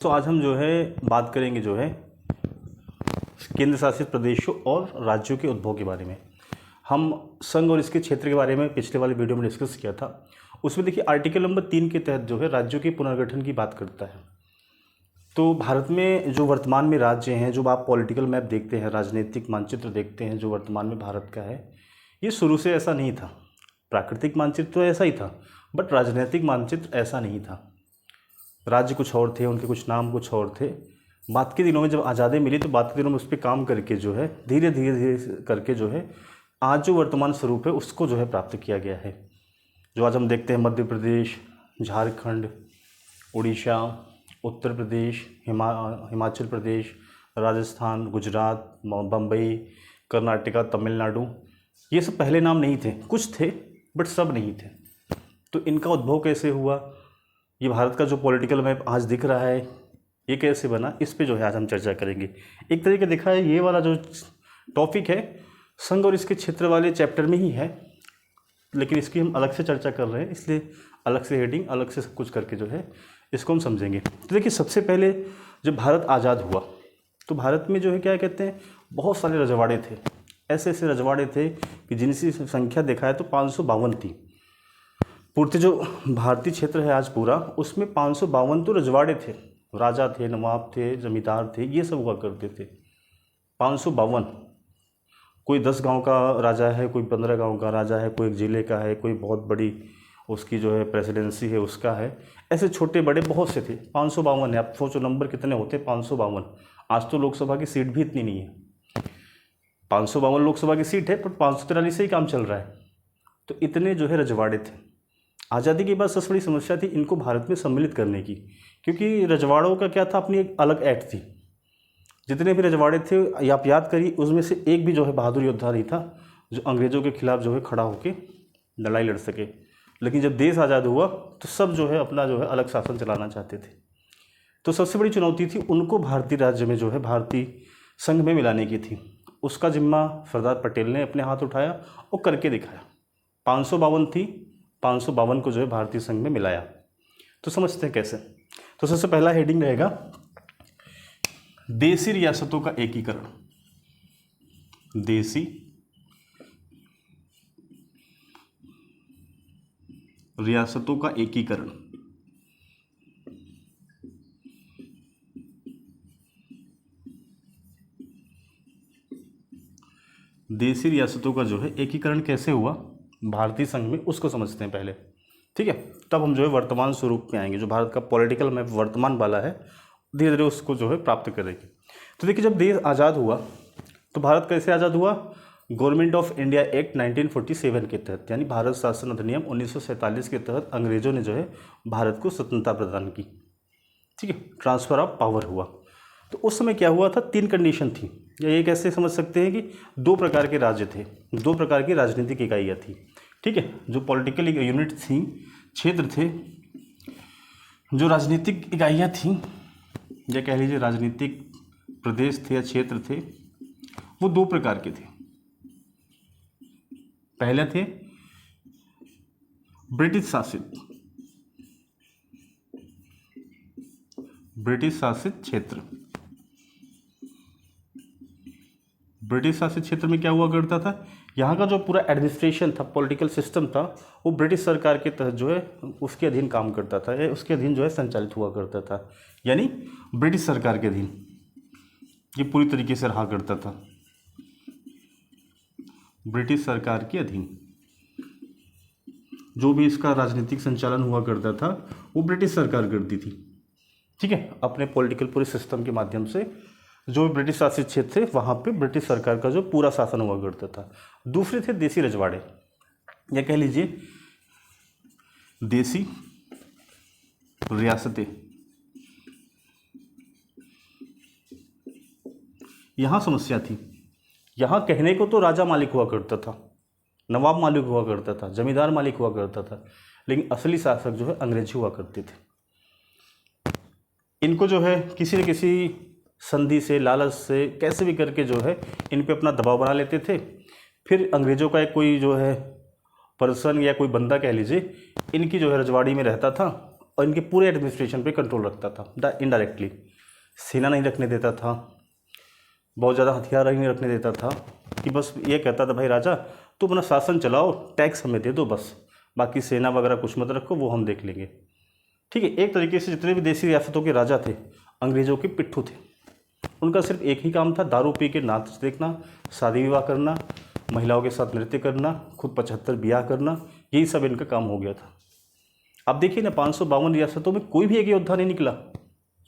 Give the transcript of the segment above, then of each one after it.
तो आज हम जो है बात करेंगे जो है केंद्र शासित प्रदेशों और राज्यों के उद्भव के बारे में। हम संघ और इसके क्षेत्र के बारे में पिछले वाले वीडियो में डिस्कस किया था। उसमें देखिए आर्टिकल नंबर 3 के तहत जो है राज्यों के पुनर्गठन की बात करता है। तो भारत में जो वर्तमान में राज्य हैं, जो आप पॉलिटिकल मैप देखते हैं, राजनीतिक मानचित्र देखते हैं जो वर्तमान में भारत का है, ये शुरू से ऐसा नहीं था। प्राकृतिक मानचित्र तो ऐसा ही था, बट राजनीतिक मानचित्र ऐसा नहीं था। राज्य कुछ और थे, उनके कुछ नाम कुछ और थे। बात के दिनों में जब आज़ादी मिली तो बात के दिनों में उस पर काम करके जो है धीरे धीरे करके जो है आज जो वर्तमान स्वरूप है उसको जो है प्राप्त किया गया है। जो आज हम देखते हैं मध्य प्रदेश, झारखंड, उड़ीसा, उत्तर प्रदेश, हिमाचल प्रदेश, राजस्थान, गुजरात, बम्बई, कर्नाटका, तमिलनाडु, ये सब पहले नाम नहीं थे। कुछ थे बट सब नहीं थे। तो इनका उद्भव कैसे हुआ, ये भारत का जो पॉलिटिकल मैप आज दिख रहा है ये कैसे बना, इस पे जो है आज हम चर्चा करेंगे। एक तरीके देखा है ये वाला जो टॉपिक है संघ और इसके क्षेत्र वाले चैप्टर में ही है, लेकिन इसकी हम अलग से चर्चा कर रहे हैं, इसलिए अलग से हेडिंग अलग से सब कुछ करके जो है इसको हम समझेंगे। तो देखिए सबसे पहले जब भारत आज़ाद हुआ तो भारत में जो है क्या कहते हैं बहुत सारे रजवाड़े थे। ऐसे ऐसे रजवाड़े थे कि जिनकी संख्या देखा है तो 552 थी। पूर्ति जो भारतीय क्षेत्र है आज पूरा, उसमें 552 तो रजवाड़े थे। राजा थे, नवाब थे, जमींदार थे, ये सब हुआ करते थे। 552। कोई 10 गांव का राजा है, कोई 15 गांव का राजा है, कोई एक ज़िले का है, कोई बहुत बड़ी उसकी जो है प्रेसिडेंसी है उसका है। ऐसे छोटे बड़े बहुत से थे। 552 है। आप सोचो नंबर कितने होते, 552। आज तो लोकसभा की सीट भी इतनी नहीं है। 552 लोकसभा की सीट है, पर 543 से ही काम चल रहा है। तो इतने जो है रजवाड़े थे। आज़ादी के बाद सबसे बड़ी समस्या थी इनको भारत में सम्मिलित करने की, क्योंकि रजवाड़ों का क्या था, अपनी एक अलग एक्ट थी। जितने भी रजवाड़े थे आप याद करिए, उसमें से एक भी जो है बहादुर योद्धा नहीं था जो अंग्रेज़ों के खिलाफ जो है खड़ा होकर लड़ाई लड़ सके। लेकिन जब देश आज़ाद हुआ तो सब जो है अपना जो है अलग शासन चलाना चाहते थे। तो सबसे बड़ी चुनौती थी उनको भारतीय राज्य में जो है भारतीय संघ में मिलाने की थी। उसका जिम्मा सरदार पटेल ने अपने हाथ उठाया और करके दिखाया। 552 थी, 552 को जो है भारतीय संघ में मिलाया। तो समझते हैं कैसे। तो सबसे पहला हेडिंग रहेगा देसी रियासतों का एकीकरण। देसी रियासतों का एकीकरण। देसी रियासतों का जो है एकीकरण कैसे हुआ भारतीय संघ में, उसको समझते हैं पहले, ठीक है। तब हम जो है वर्तमान स्वरूप में आएंगे। जो भारत का पॉलिटिकल मैप वर्तमान वाला है धीरे धीरे उसको जो है प्राप्त करेंगे। तो देखिए जब देश आज़ाद हुआ तो भारत कैसे आज़ाद हुआ, गवर्नमेंट ऑफ इंडिया एक्ट 1947 के तहत, यानी भारत शासन अधिनियम 1947 के तहत अंग्रेजों ने जो है भारत को स्वतंत्रता प्रदान की, ठीक है। ट्रांसफ़र ऑफ पावर हुआ। तो उस समय क्या हुआ था, 3 कंडीशन थी, या ये कैसे समझ सकते हैं कि 2 प्रकार के राज्य थे, 2 प्रकार की राजनीतिक इकाइयाँ थी, ठीक है। जो पॉलिटिकल यूनिट थी, क्षेत्र थे, जो राजनीतिक इकाइयाँ थीं, या कह लीजिए राजनीतिक प्रदेश थे या क्षेत्र थे, वो 2 प्रकार के थे। पहले थे ब्रिटिश शासित क्षेत्र। ब्रिटिश शासित क्षेत्र में क्या हुआ करता था, यहाँ का जो पूरा एडमिनिस्ट्रेशन था, पॉलिटिकल सिस्टम था, वो ब्रिटिश सरकार के तहत जो है उसके अधीन काम करता था, या उसके अधीन जो है संचालित हुआ करता था, यानी ब्रिटिश सरकार के अधीन ये पूरी तरीके से रहा करता था। ब्रिटिश सरकार के अधीन जो भी इसका राजनीतिक संचालन हुआ करता था वो ब्रिटिश सरकार करती थी, ठीक है। अपने पॉलिटिकल पूरे सिस्टम के माध्यम से जो ब्रिटिश शासित क्षेत्र थे वहाँ पे ब्रिटिश सरकार का जो पूरा शासन हुआ करता था। दूसरे थे देसी रजवाड़े, या कह लीजिए देसी रियासतें। यहाँ समस्या थी, यहाँ कहने को तो राजा मालिक हुआ करता था, नवाब मालिक हुआ करता था, जमींदार मालिक हुआ करता था, लेकिन असली शासक जो है अंग्रेजी हुआ करते थे। इनको जो है किसी न किसी संधि से, लालच से, कैसे भी करके जो है इन पे अपना दबाव बना लेते थे। फिर अंग्रेज़ों का एक कोई जो है पर्सन या कोई बंदा कह लीजिए इनकी जो है रजवाड़ी में रहता था और इनके पूरे एडमिनिस्ट्रेशन पे कंट्रोल रखता था इनडायरेक्टली। सेना नहीं रखने देता था, बहुत ज़्यादा हथियार नहीं रखने देता था, कि बस ये कहता था भाई राजा तो अपना शासन चलाओ, टैक्स हमें दे दो बस, बाकी सेना वगैरह कुछ मत रखो, वो हम देख लेंगे। ठीक है, एक तरीके से जितने भी देसी रियासतों के राजा थे अंग्रेज़ों के पिट्ठू थे। उनका सिर्फ एक ही काम था, दारू पी के नाच देखना, शादी विवाह करना, महिलाओं के साथ नृत्य करना, खुद 75 ब्याह करना, यही सब इनका काम हो गया था। अब देखिए ना, 552 रियासतों में कोई भी एक योद्धा नहीं निकला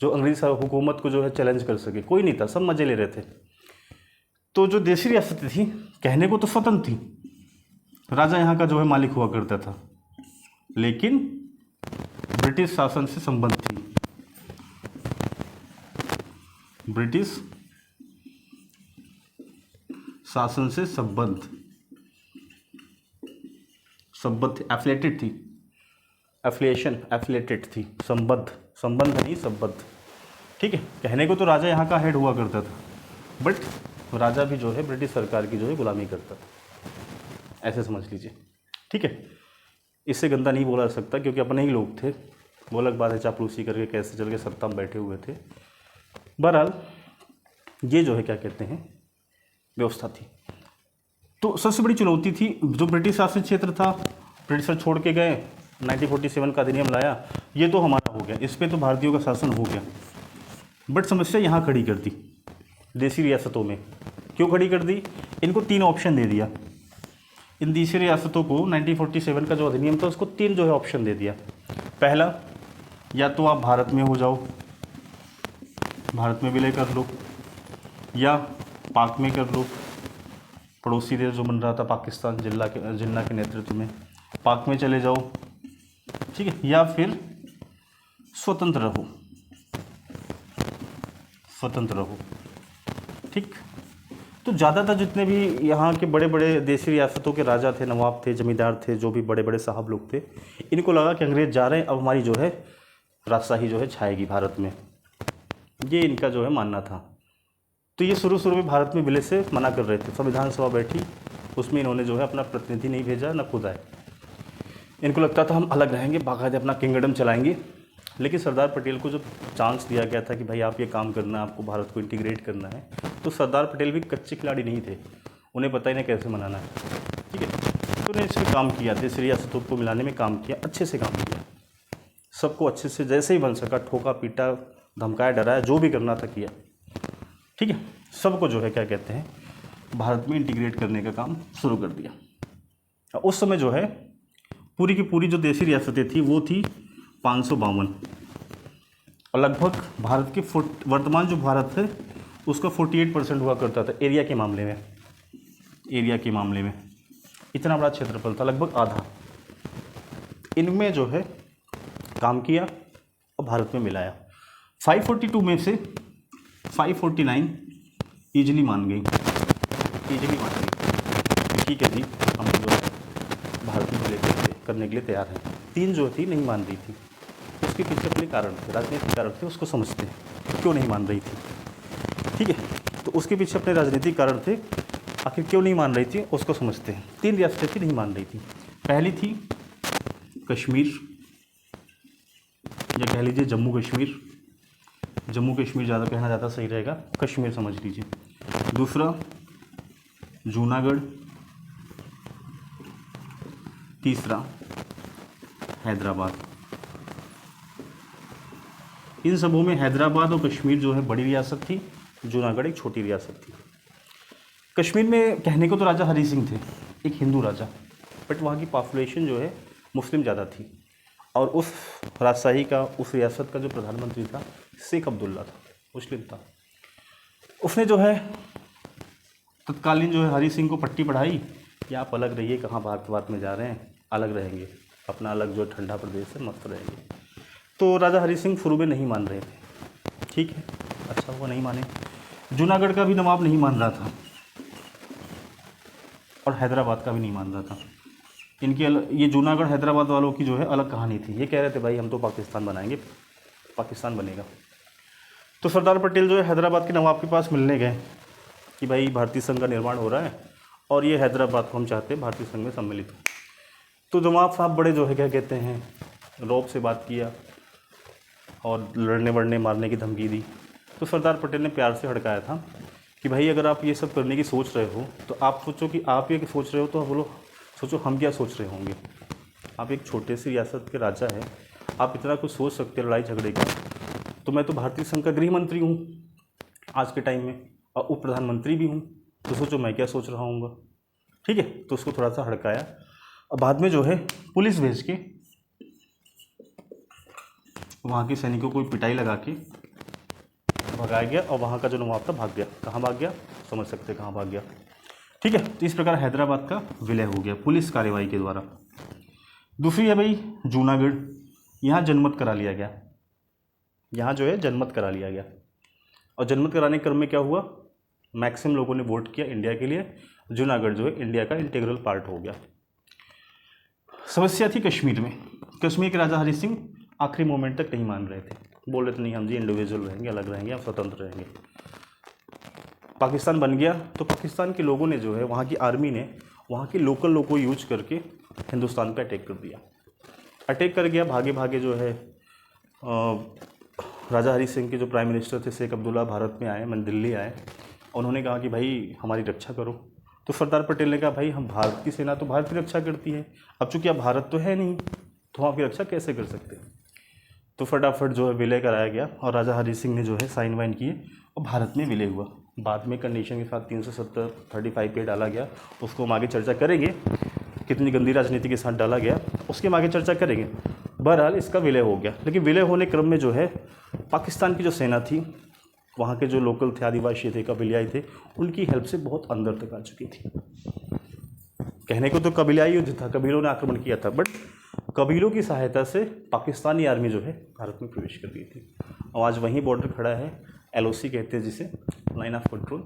जो अंग्रेज हुकूमत को जो है चैलेंज कर सके, कोई नहीं था, सब मजे ले रहे थे। तो जो देसी रियासतें थी कहने को तो स्वतंत्र थी, राजा यहाँ का जो है मालिक हुआ करता था, लेकिन ब्रिटिश शासन से संबंध थी, ब्रिटिश शासन से संबंध एफिलेटेड थी, एफिलेटेड थी, संबंध नहीं संबद्ध। ठीक है, कहने को तो राजा यहाँ का हेड हुआ करता था, बट राजा भी जो है ब्रिटिश सरकार की जो है गुलामी करता था, ऐसे समझ लीजिए। ठीक है, इससे गंदा नहीं बोला जा सकता क्योंकि अपने ही लोग थे, वो अलग बात है चापलूसी करके कैसे चल के सत्ता में बैठे हुए थे। बहरहाल ये जो है क्या कहते हैं व्यवस्था थी। तो सबसे बड़ी चुनौती थी जो ब्रिटिश शासित क्षेत्र था, ब्रिटिशर छोड़ के गए, 1947 का अधिनियम लाया, ये तो हमारा हो गया, इस पर तो भारतीयों का शासन हो गया, बट समस्या यहाँ खड़ी कर दी देसी रियासतों में। क्यों खड़ी कर दी? इनको 3 ऑप्शन दे दिया। इन देसी रियासतों को 1947 का जो अधिनियम था उसको 3 जो है ऑप्शन दे दिया। पहला, या तो आप भारत में हो जाओ, भारत में विलय कर लो, या पाक में कर लो, पड़ोसी देश जो बन रहा था पाकिस्तान जिन्ना के नेतृत्व में, पाक में चले जाओ। ठीक है, या फिर स्वतंत्र रहो। ठीक, तो ज़्यादातर जितने भी यहाँ के बड़े बड़े देसी रियासतों के राजा थे, नवाब थे, जमींदार थे, जो भी बड़े बड़े साहब लोग थे, इनको लगा कि अंग्रेज़ जा रहे हैं, अब हमारी जो है राजशाही जो है छाएगी भारत में, ये इनका जो है मानना था। तो ये शुरू में भारत में विलय से मना कर रहे थे। संविधान सभा बैठी, उसमें इन्होंने जो है अपना प्रतिनिधि नहीं भेजा, न खुद आए। इनको लगता था हम अलग रहेंगे, बाकायदे अपना किंगडम चलाएंगे। लेकिन सरदार पटेल को जब चांस दिया गया था कि भाई आप ये काम करना, आपको भारत को इंटीग्रेट करना है, तो सरदार पटेल भी कच्चे खिलाड़ी नहीं थे, उन्हें पता ही नहीं कैसे मनाना है। ठीक है, तो उन्होंने इस पर काम किया, देश रियासतों को मिलाने में काम किया, अच्छे से काम किया, सबको अच्छे से जैसे ही बन सका, ठोका पीटा, धमकाया डराया, जो भी करना था किया। ठीक है, सबको जो है क्या कहते हैं भारत में इंटीग्रेट करने का काम शुरू कर दिया। उस समय जो है पूरी की पूरी जो देसी रियासतें थी वो थी 552, और लगभग भारत के वर्तमान जो भारत है उसका 48% हुआ करता था एरिया के मामले में। इतना बड़ा क्षेत्रफल था, लगभग आधा। इनमें जो है काम किया और भारत में मिलाया। 542 में से 549 ईजिली मान गई। ठीक है जी, हम जो है भारत में विलय करने के लिए तैयार हैं। 3 जो थी नहीं मान रही थी, उसके पीछे अपने कारण थे, राजनीतिक कारण थे, उसको समझते हैं क्यों नहीं मान रही थी। ठीक है, तो उसके पीछे अपने राजनीतिक कारण थे, आखिर क्यों नहीं मान रही थी उसको समझते हैं। 3 रियासतें थी नहीं मान रही थी। पहली थी कश्मीर, या कह लीजिए जम्मू कश्मीर ज़्यादा कहना ज़्यादा सही रहेगा, कश्मीर समझ लीजिए। दूसरा जूनागढ़, तीसरा हैदराबाद। इन सबों में हैदराबाद और कश्मीर जो है बड़ी रियासत थी, जूनागढ़ एक छोटी रियासत थी। कश्मीर में कहने को तो राजा हरी सिंह थे, एक हिंदू राजा, बट वहाँ की पॉपुलेशन जो है मुस्लिम ज़्यादा थी, और उस राजशाही का, उस रियासत का जो प्रधानमंत्री था शेख अब्दुल्ला था, मुस्लिम था। उसने जो है तत्कालीन जो है हरी सिंह को पट्टी पढ़ाई कि आप अलग रहिए, कहाँ भारत में जा रहे हैं, अलग रहेंगे, अपना अलग जो ठंडा प्रदेश है मस्त रहेंगे। तो राजा हरी सिंह शुरू में नहीं मान रहे थे। ठीक है, अच्छा हुआ नहीं माने। जूनागढ़ का भी नवाब नहीं मान रहा था, और हैदराबाद का भी नहीं मान रहा था। इनकी ये जूनागढ़ हैदराबाद वालों की जो है अलग कहानी थी। ये कह रहे थे भाई हम तो पाकिस्तान बनाएंगे, पाकिस्तान बनेगा। तो सरदार पटेल जो है हैदराबाद के नवाब के पास मिलने गए कि भाई भारतीय संघ का निर्माण हो रहा है और ये हैदराबाद को हम चाहते हैं भारतीय संघ में सम्मिलित हो। तो नवाब साहब बड़े जो है क्या कहते हैं रौब से बात किया, और लड़ने वड़ने मारने की धमकी दी। तो सरदार पटेल ने प्यार से हड़काया था कि भाई अगर आप ये सब करने की सोच रहे हो तो आप सोचो कि आप ये सोच रहे हो तो बोलो सोचो हम क्या सोच रहे होंगे। आप एक छोटे सी रियासत के राजा हैं, आप इतना कुछ सोच सकते हैं लड़ाई झगड़े का। तो मैं तो भारतीय संघ का गृह मंत्री हूँ आज के टाइम में, और उप प्रधानमंत्री भी हूँ, तो सोचो मैं क्या सोच रहा हूँगा। ठीक है, तो उसको थोड़ा सा हड़काया और बाद में जो है पुलिस भेज के वहाँ के सैनिकों को पिटाई लगा के भगाया गया और वहाँ का जो नवाब था भाग गया। कहाँ भाग गया समझ सकते कहाँ भाग गया। ठीक है, तो इस प्रकार हैदराबाद का विलय हो गया पुलिस कार्रवाई के द्वारा। दूसरी है भाई जूनागढ़, यहाँ जनमत करा लिया गया। यहाँ जो है जनमत करा लिया गया और जनमत कराने के क्रम में क्या हुआ, मैक्सिमम लोगों ने वोट किया इंडिया के लिए। जूनागढ़ जो है इंडिया का इंटीग्रल पार्ट हो गया। समस्या थी कश्मीर में। कश्मीर के राजा हरि सिंह आखिरी मोमेंट तक नहीं मान रहे थे, बोल रहे थे नहीं हम जी इंडिविजुअल रहेंगे, अलग रहेंगे, हम स्वतंत्र रहेंगे। पाकिस्तान बन गया तो पाकिस्तान के लोगों ने जो है वहाँ की आर्मी ने वहाँ के लोकल लोगों को यूज करके हिंदुस्तान पे अटैक कर दिया। अटैक कर गया, भागे भागे जो है राजा हरि सिंह के जो प्राइम मिनिस्टर थे शेख अब्दुल्ला भारत में आए, मन दिल्ली आए। उन्होंने कहा कि भाई हमारी रक्षा करो। तो सरदार पटेल ने कहा भाई हम भारत की सेना तो भारत की रक्षा करती है, अब चूंकि अब भारत तो है नहीं तो हम आपकी रक्षा कैसे कर सकते हैं। तो फटाफट जो है विलय कराया गया और राजा हरि सिंह ने जो है साइन वाइन किए और भारत में विलय हुआ। बाद में कंडीशन के साथ 335 पे डाला गया, उसको हम आगे चर्चा करेंगे कितनी गंदी राजनीति के साथ डाला गया, उसके हम आगे चर्चा करेंगे। बहरहाल इसका विलय हो गया, लेकिन विलय होने क्रम में जो है पाकिस्तान की जो सेना थी, वहाँ के जो लोकल थे, आदिवासी थे, कबीलियाई थे, उनकी हेल्प से बहुत अंदर तक आ चुकी थी। कहने को तो कबीलाई युद्ध था, कबीलों ने आक्रमण किया था, बट कबीलों की सहायता से पाकिस्तानी आर्मी जो है भारत में प्रवेश कर गई थी और आज वहीं बॉर्डर खड़ा है, LOC कहते हैं जिसे, लाइन ऑफ कंट्रोल।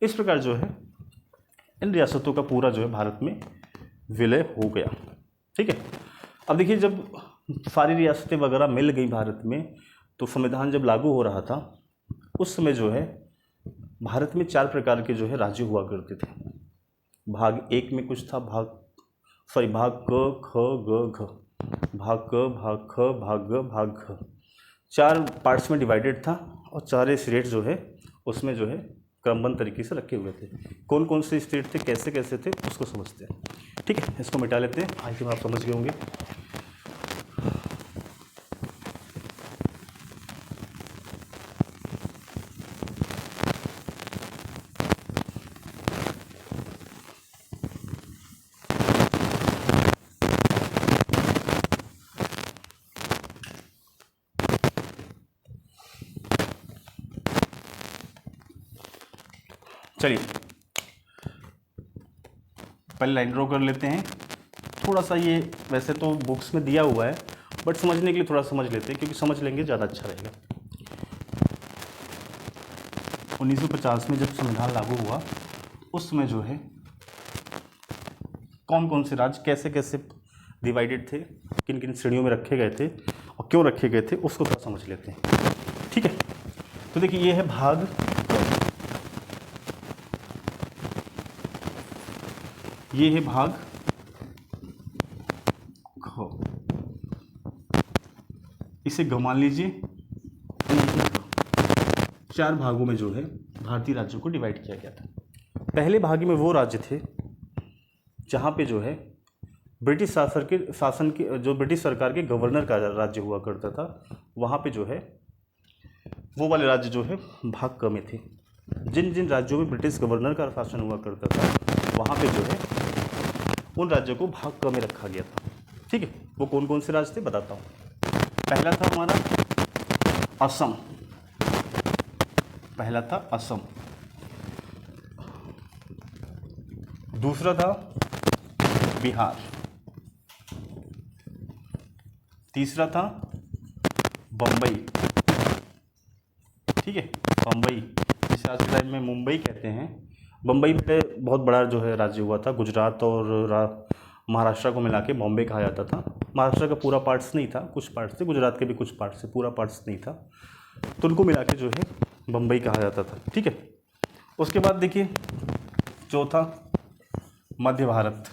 इस प्रकार जो है इन रियासतों का पूरा जो है भारत में विलय हो गया। ठीक है, अब देखिए जब सारी रियासतें वगैरह मिल गई भारत में, तो संविधान जब लागू हो रहा था उस समय जो है भारत में 4 प्रकार के जो है राज्य हुआ करते थे। भाग 1 में कुछ था, भाग क ख ग घ, भाग क भाग ख भाग ग भाग घ, 4 पार्ट्स में डिवाइडेड था और 4 स्टेट जो है उसमें जो है क्रमबद्ध तरीके से रखे हुए थे। कौन कौन से स्टेट थे, कैसे कैसे थे, उसको समझते हैं। ठीक है, इसको मिटा लेते हैं, आई थिंक आप समझ गए होंगे। चलिए पहले लाइन ड्रॉ कर लेते हैं। थोड़ा सा ये वैसे तो बुक्स में दिया हुआ है, बट समझने के लिए थोड़ा समझ लेते हैं, क्योंकि समझ लेंगे ज़्यादा अच्छा रहेगा। 1950 में जब संविधान लागू हुआ उस समय जो है कौन कौन से राज्य कैसे कैसे डिवाइडेड थे, किन किन श्रेणियों में रखे गए थे और क्यों रखे गए थे, उसको थोड़ा समझ लेते हैं। ठीक है, तो देखिए ये है भाग, ये है भाग ख, इसे ग मान लीजिए। 4 भागों में जो है भारतीय राज्यों को डिवाइड किया गया था। पहले भाग में वो राज्य थे जहाँ पे जो है ब्रिटिश शासन के जो ब्रिटिश सरकार के गवर्नर का राज्य हुआ करता था, वहाँ पे जो है वो वाले राज्य जो है भाग क में थे। जिन जिन राज्यों में ब्रिटिश गवर्नर का शासन हुआ करता था वहाँ पे जो है उन राज्यों को भाग क में रखा गया था। ठीक है, वो कौन कौन से राज्य थे बताता हूँ। पहला था हमारा असम, पहला था असम। दूसरा था बिहार। तीसरा था बम्बई। ठीक है, बम्बई जिसे आज के टाइम में मुंबई कहते हैं। बम्बई में बहुत बड़ा जो है राज्य हुआ था। गुजरात और महाराष्ट्र को मिला के बॉम्बे कहा जाता था। महाराष्ट्र का पूरा पार्ट्स नहीं था, कुछ पार्ट्स थे, गुजरात के भी कुछ पार्ट्स थे, पूरा पार्ट्स नहीं था, तो उनको मिला के जो है बम्बई कहा जाता था। ठीक है, उसके बाद देखिए चौथा मध्य भारत,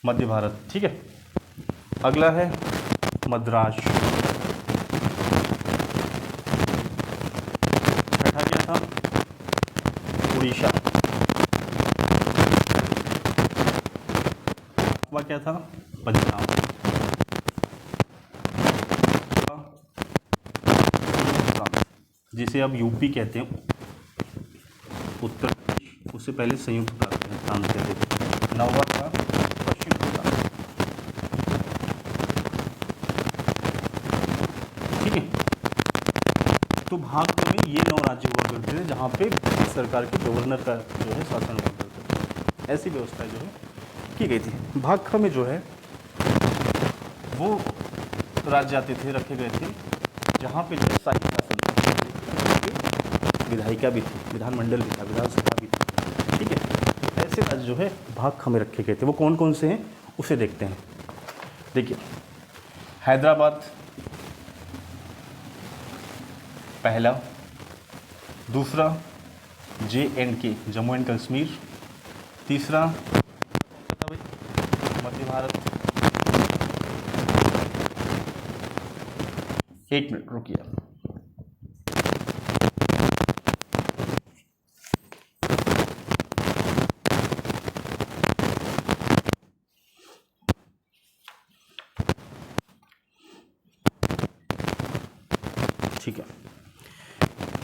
मध्य भारत। ठीक है, अगला है मद्रास। छठा क्या था? उड़ीसा। सातवां क्या था? पंजाब। जिसे अब यूपी कहते हैं, उत्तर प्रदेश, उससे पहले संयुक्त प्रांत कहते थे। नौवां था पश्चिम बंगाल। ठीक है, तो भाग में ये 9 राज्य हुआ करते थे जहाँ पे ब्रिटिश सरकार के गवर्नर का जो है शासन हुआ करता था। ऐसी व्यवस्था जो है की गई थी। भाग ख में जो है वो राज्य आते थे, रखे गए थे जहाँ पे जो शाही शासन था, विधायिका भी थी, विधानमंडल भी था, विधानसभा भी थी। ठीक है, ऐसे राज्य जो है भाग ख में रखे गए थे। वो कौन कौन से हैं उसे देखते हैं। देखिए, हैदराबाद पहला, दूसरा JNK जम्मू एंड कश्मीर, तीसरा मध्य भारत। एक मिनट रुकिए। ठीक है,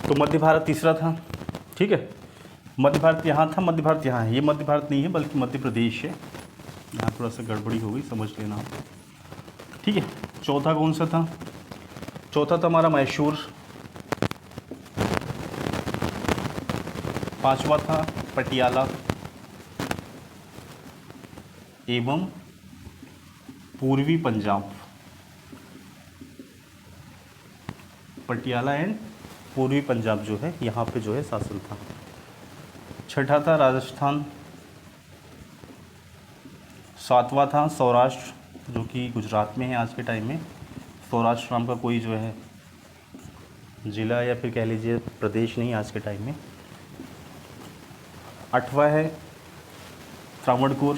तो मध्य भारत तीसरा था। ठीक है, मध्य भारत यहाँ था, मध्य भारत यहाँ है। ये मध्य भारत नहीं है बल्कि मध्य प्रदेश है। यहाँ थोड़ा सा गड़बड़ी हो गई, समझ लेना आप। ठीक है, चौथा कौन सा था? चौथा था हमारा मैसूर। पांचवा था पटियाला एवं पूर्वी पंजाब। पटियाला एंड पूर्वी पंजाब जो है यहाँ पे जो है शासन था। छठा था राजस्थान। सातवां था सौराष्ट्र, जो कि गुजरात में है आज के टाइम में। सौराष्ट्र नाम का कोई जो है ज़िला या फिर कह लीजिए प्रदेश नहीं आज के टाइम में। आठवां है त्रावणकोर।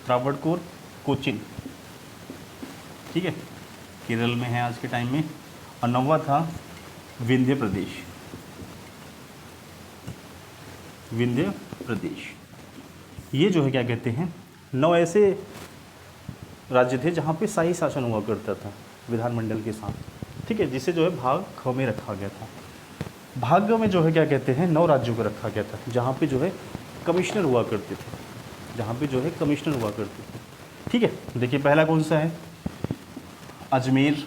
त्रावणकोर कोचीन, ठीक है, केरल में है आज के टाइम में। और नौवां था विंध्य प्रदेश। विंध्य प्रदेश, ये जो है क्या कहते हैं, 9 ऐसे राज्य थे जहाँ पे शाही शासन हुआ करता था विधानमंडल के साथ। ठीक है, जिसे जो है भाग ख में रखा गया था। भाग ग में जो है क्या कहते हैं 9 राज्यों को रखा गया था जहाँ पे जो है कमिश्नर हुआ करते थे, जहाँ पे जो है कमिश्नर हुआ करते थे। ठीक है, देखिए पहला कौन सा है? अजमेर।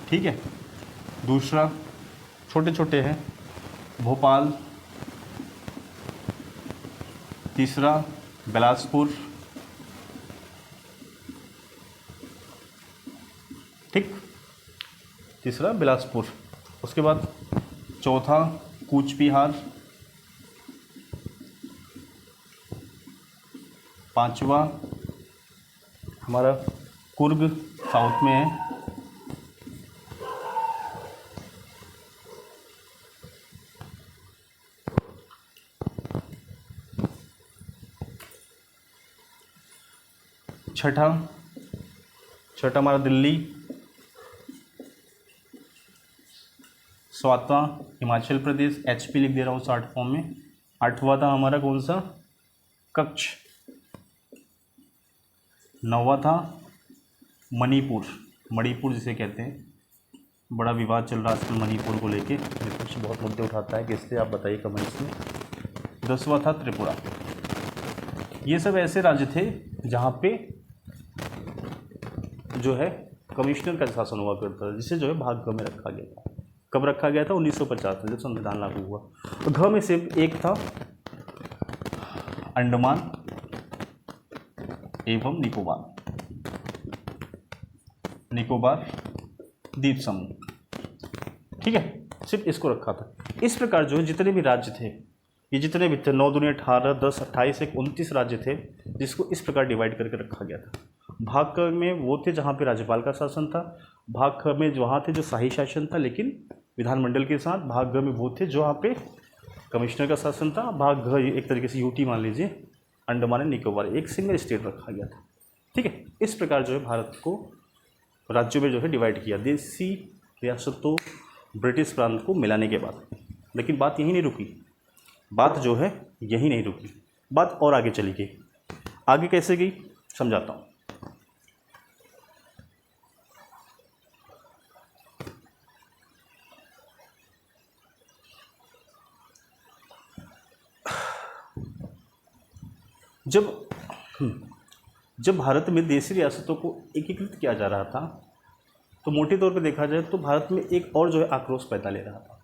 ठीक है, दूसरा छोटे छोटे हैं भोपाल। तीसरा बिलासपुर। ठीक, तीसरा बिलासपुर। उसके बाद चौथा कूच बिहार। पांचवा हमारा कुर्ग साउथ में है। छठा हमारा दिल्ली। सातवां हिमाचल प्रदेश, HP लिख दे रहा हूँ शॉर्ट फॉर्म में। आठवां था हमारा कौन सा? कच्छ। नौवां था मणिपुर, मणिपुर जिसे कहते हैं। बड़ा विवाद चल रहा है आजकल मणिपुर को लेके, विपक्ष बहुत मुद्दे उठाता है, किससे आप बताइए कमेंट्स में। 10वां था त्रिपुरा। ये सब ऐसे राज्य थे जहाँ पे जो है कमिश्नर का शासन हुआ करता था, जिसे जो है भाग ग में रखा गया था। कब रखा गया था? 1950 में, जब संविधान लागू हुआ। तो घ में सिर्फ एक था अंडमान एवं निकोबार द्वीप समूह। ठीक है, सिर्फ इसको रखा था। इस प्रकार जो है जितने भी राज्य थे, ये जितने भी थे 9 दूनी 18, 10, 28, 29 राज्य थे, जिसको इस प्रकार डिवाइड करके रखा गया था। भाग क में वो थे जहाँ पे राज्यपाल का शासन था। भाग ख में वहाँ थे जो शाही शासन था लेकिन विधानमंडल के साथ। भाग ग में वो थे जो वहाँ पे कमिश्नर का शासन था। भाग घ एक तरीके से यूटी मान लीजिए, अंडमान एंड निकोबार एक सिंगल स्टेट रखा गया था। ठीक है, इस प्रकार जो है भारत को राज्यों में जो है डिवाइड किया, देसी रियासतों ब्रिटिश प्रांत को मिलाने के बाद। लेकिन बात यहीं नहीं रुकी, बात जो है यहीं नहीं रुकी, बात और आगे चली गई। आगे कैसे गई समझाता हूँ। जब भारत में देसी रियासतों को एकीकृत किया जा रहा था, तो मोटे तौर पे देखा जाए तो भारत में एक और जो है आक्रोश पैदा ले रहा था।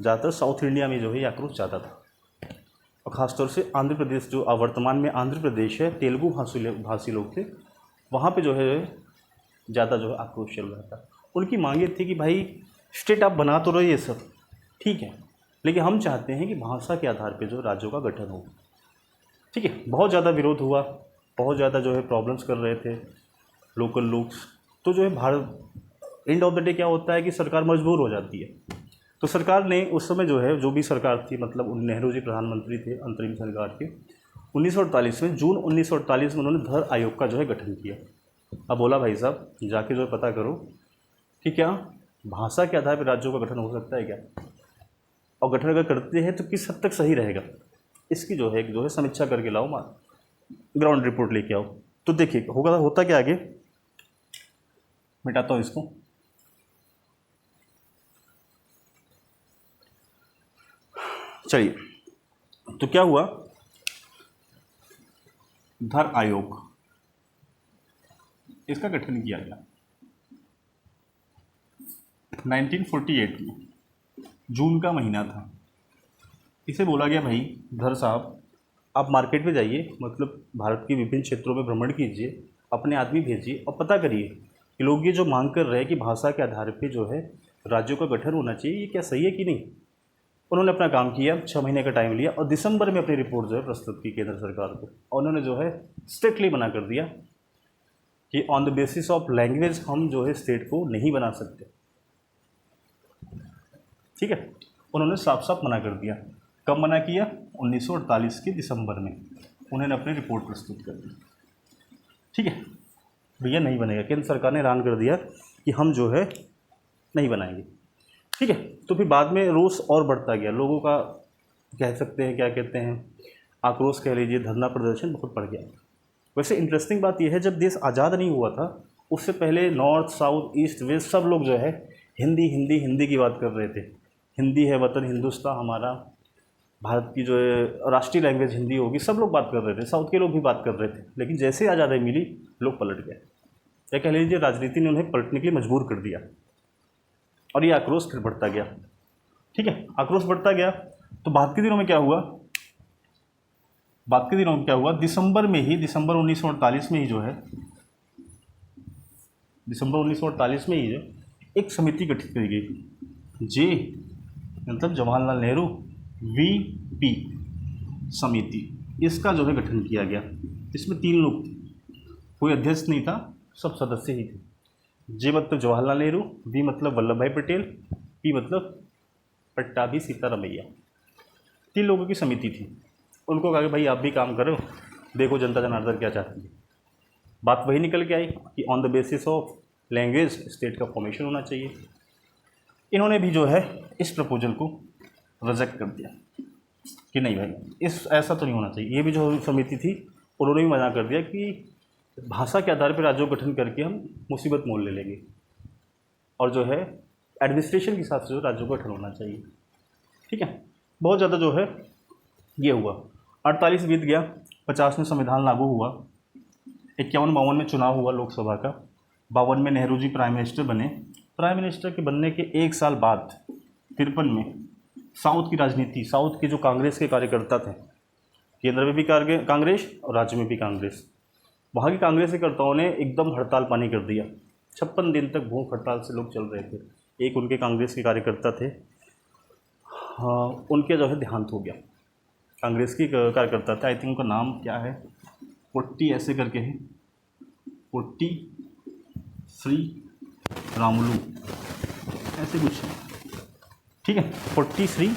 ज़्यादातर साउथ इंडिया में जो है ये आक्रोश ज़्यादा था, और ख़ासतौर से आंध्र प्रदेश, जो वर्तमान में आंध्र प्रदेश है, तेलुगु भाषी लोग थे, वहाँ पे जो है ज़्यादा जो है आक्रोश चल रहा था। उनकी मांगे थी कि भाई स्टेट आप बना तो रहे ये सब ठीक है, लेकिन हम चाहते हैं कि भाषा के आधार पर जो राज्यों का गठन हो। ठीक है, बहुत ज़्यादा विरोध हुआ, बहुत ज़्यादा जो है प्रॉब्लम्स कर रहे थे लोकल लोग। तो जो है Bharat end of the day क्या होता है कि सरकार मजबूर हो जाती है। तो सरकार ने उस समय जो है, जो भी सरकार थी, मतलब नेहरू जी प्रधानमंत्री थे अंतरिम सरकार के, 1948 में, जून 1948 में उन्होंने धर आयोग का जो है गठन किया। अब बोला भाई साहब जाके जो है पता करो कि क्या भाषा के आधार पर राज्यों का गठन हो सकता है क्या, और गठन अगर करते हैं तो किस हद तक सही रहेगा, इसकी जो है समीक्षा करके लाओ, ग्राउंड रिपोर्ट लेके आओ। तो देखिए होता क्या आगे, मिटाता हूँ इसको। चलिए, तो क्या हुआ, धर आयोग इसका गठन किया गया 1948 में, जून का महीना था। इसे बोला गया भाई धर साहब आप मार्केट में जाइए, मतलब भारत के विभिन्न क्षेत्रों में भ्रमण कीजिए, अपने आदमी भेजिए और पता करिए कि लोग ये जो मांग कर रहे हैं कि भाषा के आधार पे जो है राज्यों का गठन होना चाहिए, ये क्या सही है कि नहीं। उन्होंने अपना काम किया, 6 महीने का टाइम लिया और दिसंबर में अपनी रिपोर्ट जो है प्रस्तुत की केंद्र सरकार को। और उन्होंने जो है स्ट्रिक्टली मना कर दिया कि on the basis of language हम जो है स्टेट को नहीं बना सकते। ठीक है, उन्होंने साफ साफ मना कर दिया। कब मना किया, 1948 के दिसंबर में उन्होंने अपनी रिपोर्ट प्रस्तुत कर दी। ठीक है, भैया नहीं बनेगा, केंद्र सरकार ने ऐलान कर दिया कि हम जो है नहीं बनाएंगे। ठीक है, तो फिर बाद में रोष और बढ़ता गया, लोगों का कह सकते हैं, क्या कहते हैं, आक्रोश कह लीजिए, धरना प्रदर्शन बहुत बढ़ गया। वैसे इंटरेस्टिंग बात यह है, जब देश आज़ाद नहीं हुआ था उससे पहले नॉर्थ साउथ ईस्ट वेस्ट सब लोग जो है हिंदी हिंदी हिंदी की बात कर रहे थे। हिंदी है वतन हिंदुस्तान हमारा, भारत की जो है राष्ट्रीय लैंग्वेज हिंदी होगी, सब लोग बात कर रहे थे, साउथ के लोग भी बात कर रहे थे। लेकिन जैसे आज़ादी मिली लोग पलट गए, या कह लीजिए राजनीति ने उन्हें पलटने के लिए मजबूर कर दिया और ये आक्रोश फिर बढ़ता गया। ठीक है, आक्रोश बढ़ता गया। तो बाद के दिनों में क्या हुआ, दिसंबर 1948 में ही जो है, दिसंबर 1948 में ही जो एक समिति गठित करी गई, जे मतलब जवाहरलाल नेहरू वीपी समिति, इसका जो है गठन किया गया। इसमें 3 लोग थे, कोई अध्यक्ष नहीं था, सब सदस्य ही थे। जे मतलब जवाहरलाल नेहरू, वी मतलब वल्लभ भाई पटेल, पी मतलब पट्टाभी सीतारामैया। 3 लोगों की समिति थी। उनको कहा कि भाई आप भी काम करो, देखो जनता जनार्दन क्या चाहती है। बात वही निकल के आई कि on the basis of language state का फॉर्मेशन होना चाहिए। इन्होंने भी जो है इस प्रपोजल को रिजेक्ट कर दिया कि नहीं भाई ऐसा तो नहीं होना चाहिए। ये भी जो समिति थी उन्होंने भी मना कर दिया कि भाषा के आधार पर राज्यों गठन करके हम मुसीबत मोल ले लेंगे, और जो है एडमिनिस्ट्रेशन के हिसाब से जो राज्यों का गठन होना चाहिए। ठीक है, बहुत ज़्यादा जो है ये हुआ। 48 बीत गया, 50 में संविधान लागू हुआ, 51-52 में चुनाव हुआ लोकसभा का, 52 में नेहरू जी प्राइम मिनिस्टर बने। प्राइम मिनिस्टर के बनने के 1 साल बाद 53 में साउथ की राजनीति, साउथ के जो कांग्रेस के कार्यकर्ता थे, केंद्र में भी कांग्रेस और राज्य में भी कांग्रेस, वहाँ की कांग्रेस के कर्ताओं ने एकदम हड़ताल पानी कर दिया। 56 दिन तक भूख हड़ताल से लोग चल रहे थे। एक उनके कांग्रेस के कार्यकर्ता थे, हाँ, उनके जो है देहांत हो गया। कांग्रेस की कार्यकर्ता थे, आई थिंक उनका नाम क्या है, पोट्टी ऐसे करके है, पोट्टी श्री रामुलू ऐसे कुछ है। ठीक है, पोट्टी श्री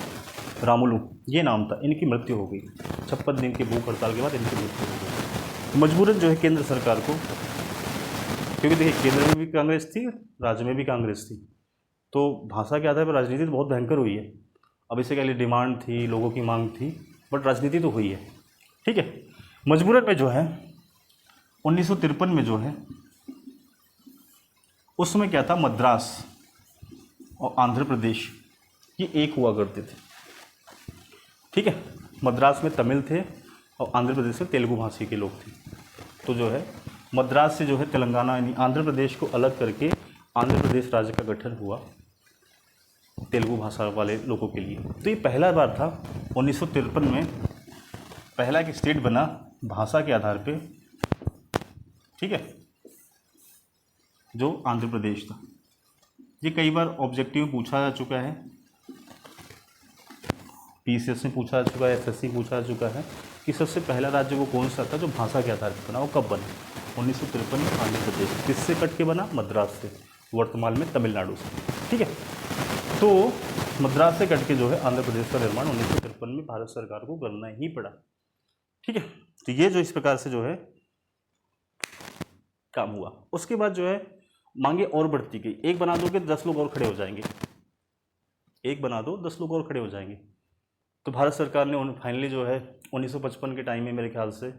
रामुलू ये नाम था, इनकी मृत्यु हो गई। 56 दिन की भूख हड़ताल के बाद इनकी मृत्यु हो गई। मजबूरन जो है केंद्र सरकार को, क्योंकि देखिए केंद्र में भी कांग्रेस थी, राज्य में भी कांग्रेस थी, तो भाषा के आधार पर राजनीति तो बहुत भयंकर हुई है। अब इससे क्या लिए डिमांड थी, लोगों की मांग थी, बट राजनीति तो हुई है। ठीक है, मजबूरन में जो है 1953 में जो है, उस समय क्या था, मद्रास और आंध्र प्रदेश ये एक हुआ करते थे। ठीक है, मद्रास में तमिल थे और आंध्र प्रदेश में तेलुगु भाषी के लोग थे। तो जो है मद्रास से जो है तेलंगाना यानी आंध्र प्रदेश को अलग करके आंध्र प्रदेश राज्य का गठन हुआ तेलुगु भाषा वाले लोगों के लिए। तो ये पहला बार था 1953 में, पहला एक स्टेट बना भाषा के आधार पे। ठीक है, जो आंध्र प्रदेश था। ये कई बार ऑब्जेक्टिव में पूछा जा चुका है, पीसीएस में पूछा जा चुका है, एसएससी पूछा जा चुका है कि सबसे पहला राज्य वो कौन सा था जो भाषा के आधार पर बना, वो कब बना। 1953 में आंध्र प्रदेश। किससे कट के बना, मद्रास से, वर्तमान में तमिलनाडु से। ठीक है, तो मद्रास से कट के जो है आंध्र प्रदेश का निर्माण 1953 में भारत सरकार को करना ही पड़ा। ठीक है, तो ये जो इस प्रकार से जो है काम हुआ। उसके बाद जो है मांगे और बढ़ती गई। एक बना दोगे 10 लोग और खड़े हो जाएंगे, एक बना दो 10 लोग और खड़े हो जाएंगे। तो भारत सरकार ने फाइनली जो है 1955 के टाइम में मेरे ख्याल से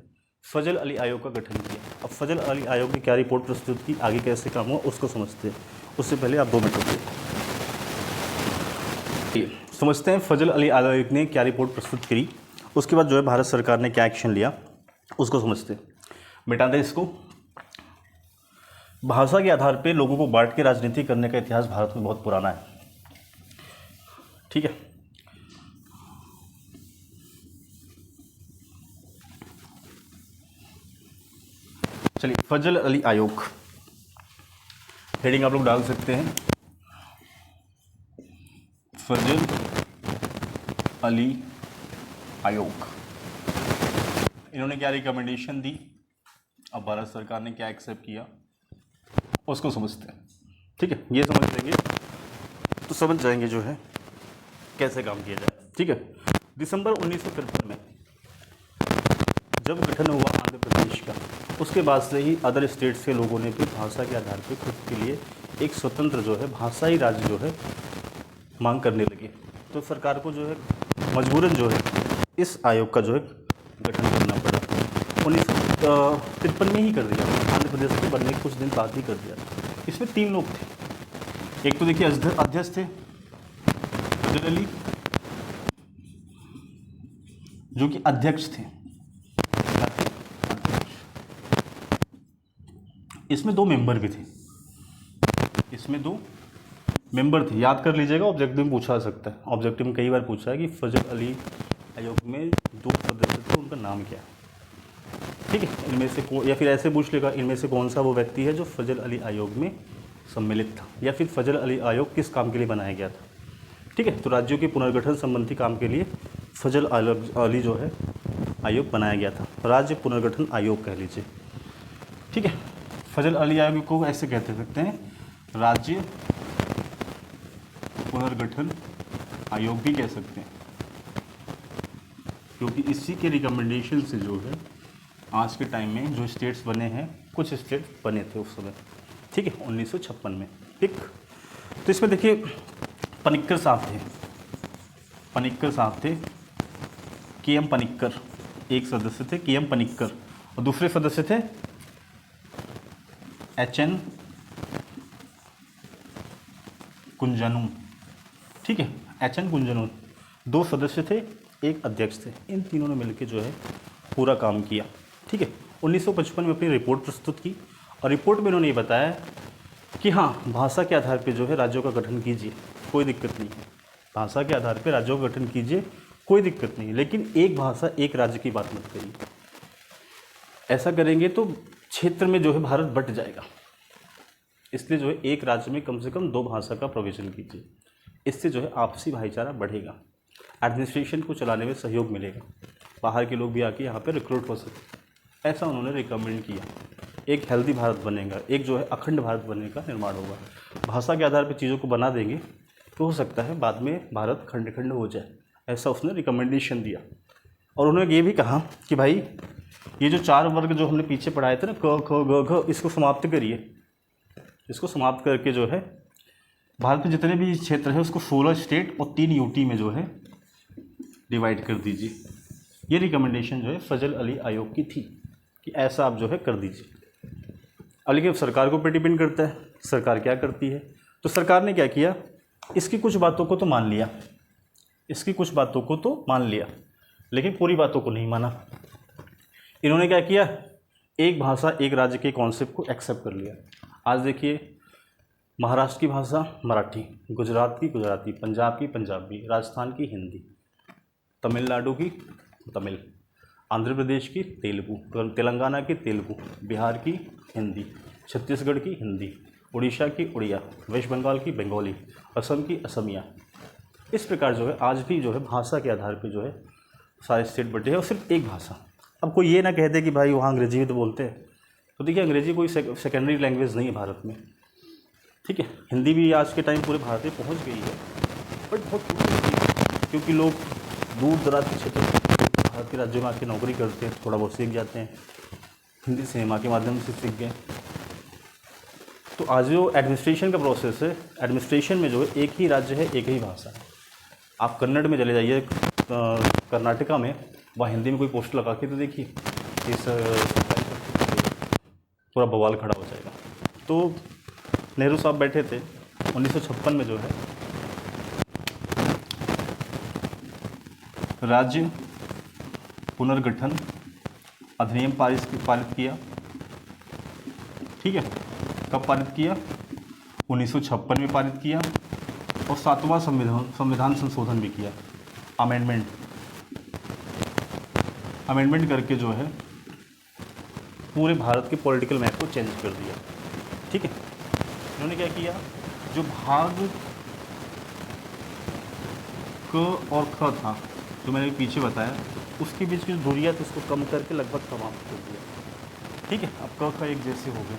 फजल अली आयोग का गठन किया। अब फजल अली आयोग ने क्या रिपोर्ट प्रस्तुत की, आगे कैसे काम हुआ उसको समझते हैं। उससे पहले आप 2 मिनट रुकिए, समझते हैं फजल अली आयोग ने क्या रिपोर्ट प्रस्तुत करी। उसके बाद जो है भारत सरकार ने क्या एक्शन लिया उसको समझते हैं। मिटा दें इसको। भाषा के आधार पे लोगों को बांट के राजनीति करने का इतिहास भारत में बहुत पुराना है। ठीक है, चलिए फजल अली आयोग, हेडिंग आप लोग डाल सकते हैं, फजल अली आयोग। इन्होंने क्या रिकमेंडेशन दी, अब भारत सरकार ने क्या एक्सेप्ट किया उसको समझते हैं। ठीक है, ये समझ लेंगे तो समझ जाएंगे जो है कैसे काम किया जाए। ठीक है, दिसंबर 1953 में जब गठन हुआ आंध्र प्रदेश का, उसके बाद से ही अदर स्टेट्स के लोगों ने भी भाषा के आधार पर खुद के लिए एक स्वतंत्र जो है भाषाई राज्य जो है मांग करने लगे। तो सरकार को जो है मजबूरन जो है इस आयोग का जो है गठन करना पड़ा। 1953 में ही कर दिया, आंध्र प्रदेश के बनने के कुछ दिन बाद ही कर दिया। इसमें 3 लोग थे। एक तो देखिए अध्यक्ष थे फजल अली, जो कि अध्यक्ष थे। इसमें 2 मेंबर भी थे, इसमें 2 मेंबर थे। याद कर लीजिएगा, ऑब्जेक्टिव में पूछा जा सकता है। ऑब्जेक्टिव में कई बार पूछा है कि फजल अली आयोग में 2 सदस्य थे, उनका नाम क्या है। ठीक है, इनमें से या फिर ऐसे पूछ लेगा इनमें से कौन सा वो व्यक्ति है जो फजल अली आयोग में सम्मिलित था, या फिर फजल अली आयोग किस काम के लिए बनाया गया था। ठीक है, तो राज्यों के पुनर्गठन संबंधी काम के लिए फजल अली जो है आयोग बनाया गया था, राज्य पुनर्गठन आयोग कह लीजिए। ठीक है, फजल अली आयोग को ऐसे कहते सकते हैं, राज्य पुनर्गठन आयोग भी कह सकते हैं, क्योंकि इसी के रिकमेंडेशन से जो है आज के टाइम में जो स्टेट्स बने हैं, कुछ स्टेट बने थे उस समय। ठीक है, 1956 में। ठीक, तो इसमें देखिए पनिक्कर साहब थे, पनिक्कर साहब थे, के.एम. पनिक्कर एक सदस्य थे, के.एम. पनिक्कर, और दूसरे सदस्य थे H.N. कुंजनू। ठीक है, H.N. कुंजनू 2 सदस्य थे, एक अध्यक्ष थे। इन तीनों ने मिलकर जो है पूरा काम किया। ठीक है, 1955 में अपनी रिपोर्ट प्रस्तुत की, और रिपोर्ट में इन्होंने ये बताया कि हाँ, भाषा के आधार पर जो है राज्यों का गठन कीजिए, कोई दिक्कत नहीं है। भाषा के आधार पर राज्यों का गठन कीजिए, कोई दिक्कत नहीं है, लेकिन एक भाषा एक राज्य की बात मत करिए। ऐसा करेंगे तो क्षेत्र में जो है भारत बंट जाएगा। इसलिए जो है एक राज्य में कम से कम 2 भाषा का प्रोविजन कीजिए। इससे जो है आपसी भाईचारा बढ़ेगा, एडमिनिस्ट्रेशन को चलाने में सहयोग मिलेगा, बाहर के लोग भी आके यहाँ पे रिक्रूट हो सकते। ऐसा उन्होंने रिकमेंड किया। एक हेल्दी भारत बनेगा, एक जो है अखंड भारत बनने का निर्माण होगा। भाषा के आधार पर चीज़ों को बना देंगे तो हो सकता है बाद में भारत खंड खंड हो जाए। ऐसा उसने रिकमेंडेशन दिया। और उन्होंने ये भी कहा कि भाई ये जो 4 वर्ग जो हमने पीछे पढ़ाए थे ना, क ख ग घ, इसको समाप्त करिए। इसको समाप्त करके जो है भारत में जितने भी क्षेत्र है उसको 16 स्टेट और 3 यूटी में जो है डिवाइड कर दीजिए। ये रिकमेंडेशन जो है फजल अली आयोग की थी कि ऐसा आप जो है कर दीजिए। अब लेकिन सरकार को पे डिपेंड करता है, सरकार क्या करती है। तो सरकार ने क्या किया, इसकी कुछ बातों को तो मान लिया, इसकी कुछ बातों को तो मान लिया, लेकिन पूरी बातों को नहीं माना। इन्होंने क्या किया, एक भाषा एक राज्य के कॉन्सेप्ट को एक्सेप्ट कर लिया। आज देखिए, महाराष्ट्र की भाषा मराठी, गुजरात की गुजराती, पंजाब की पंजाबी, राजस्थान की हिंदी, तमिलनाडु की तमिल, आंध्र प्रदेश की तेलुगु, तेलंगाना की तेलुगु, बिहार की हिंदी, छत्तीसगढ़ की हिंदी, उड़ीसा की उड़िया, वेस्ट बंगाल की बंगाली, असम की असमिया। इस प्रकार जो है आज भी जो है भाषा के आधार पर जो है सारे स्टेट बटे हैं और सिर्फ एक भाषा। अब कोई ये ना कह दे कि भाई वहाँ अंग्रेजी भी तो बोलते हैं, तो देखिए अंग्रेजी कोई सेकेंडरी लैंग्वेज नहीं है भारत में, ठीक है। हिंदी भी आज के टाइम पूरे भारत में पहुँच गई है, बट बहुत क्योंकि लोग दूर दराज के क्षेत्र भारत के राज्यों में आके नौकरी करते हैं, थोड़ा बहुत सीख जाते हैं, हिंदी सिनेमा के माध्यम से सीख गए। तो आज जो एडमिनिस्ट्रेशन का प्रोसेस है, एडमिनिस्ट्रेशन में जो है एक ही राज्य है, एक ही भाषा है। आप कन्नड़ में चले जाइए, कर्नाटका में, वहाँ हिंदी में कोई पोस्ट लगा के तो देखिए इस पूरा बवाल खड़ा हो जाएगा। तो नेहरू साहब बैठे थे 1956 में जो है राज्य पुनर्गठन अधिनियम पारित किया, ठीक है। कब पारित किया, 1956 में पारित किया, और 7वां संविधान संशोधन भी किया, अमेंडमेंट करके जो है पूरे भारत के पॉलिटिकल मैप को चेंज कर दिया, ठीक है। इन्होंने क्या किया, जो भाग क और ख था जो मैंने पीछे बताया, उसके बीच की जो दूरियाँ थी उसको कम करके लगभग समाप्त कर दिया, ठीक है। अब क ख एक जैसे हो गए,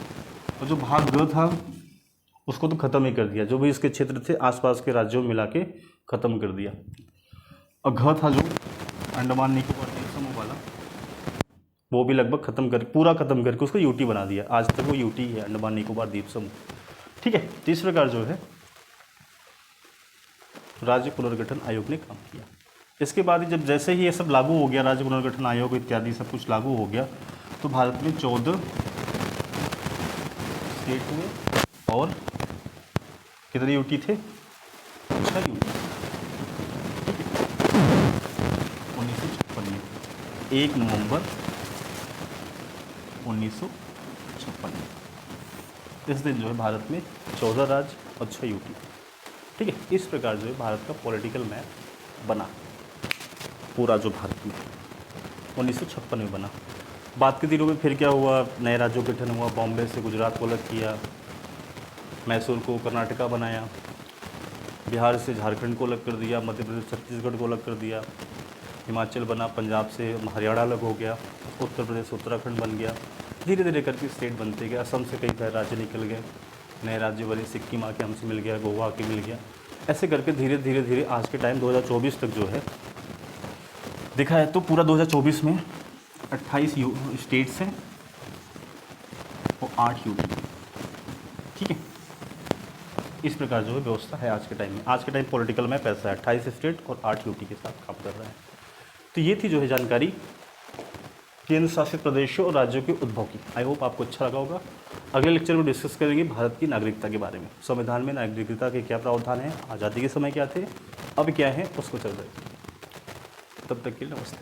और जो भाग ग था उसको तो ख़त्म ही कर दिया, जो भी इसके क्षेत्र थे आसपास के राज्यों में मिला के ख़त्म कर दिया। और घ था जो अंडमान निकोबार द्वीप समूह वाला, वो भी लगभग पूरा ख़त्म करके उसको यूटी बना दिया। आज तक वो यूटी है, अंडमान निकोबार द्वीप समूह, ठीक है। तो इस प्रकार जो है राज्य पुनर्गठन आयोग ने काम किया। इसके बाद जब जैसे ही ये सब लागू हो गया, राज्य पुनर्गठन आयोग इत्यादि सब कुछ लागू हो गया, तो भारत में 14 स्टेट हुए और कितने यूटी थे, 6 यूटी, 1956 में 1 नवंबर 1956 इस दिन जो है भारत में 14 राज्य और 6 यूटी, ठीक है। इस प्रकार जो है भारत का पॉलिटिकल मैप बना, पूरा जो भारत में 1956 में बना। बाद के दिनों में फिर क्या हुआ, नए राज्यों का गठन हुआ, बॉम्बे से गुजरात को अलग किया, मैसूर को कर्नाटका बनाया, बिहार से झारखंड को अलग कर दिया, मध्य प्रदेश छत्तीसगढ़ को अलग कर दिया, हिमाचल बना, पंजाब से हरियाणा अलग हो गया, उत्तर प्रदेश उत्तराखंड बन गया। धीरे धीरे करके स्टेट बनते गए, असम से कई सारे राज्य निकल गए, नए राज्य बने, सिक्किम आके हमसे मिल गया, गोवा आके मिल गया। ऐसे करके धीरे धीरे धीरे आज के टाइम 2024 तक जो है देखा है तो पूरा 2024 में 28 स्टेट्स हैं और 8 यूटी, ठीक है। इस प्रकार जो है व्यवस्था है आज के टाइम में। आज के टाइम पॉलिटिकल मैप ऐसा है, 28 स्टेट और 8 यूटी के साथ काम कर रहा है। तो ये थी जो है जानकारी केंद्र शासित प्रदेशों और राज्यों के उद्भव की। आई होप आपको अच्छा लगा होगा। अगले लेक्चर में डिस्कस करेंगे भारत की नागरिकता के बारे में। संविधान में नागरिकता के क्या प्रावधान हैं, आज़ादी के समय क्या थे, अब क्या है, उसको चल रहे। तब तक के लिए नमस्ते।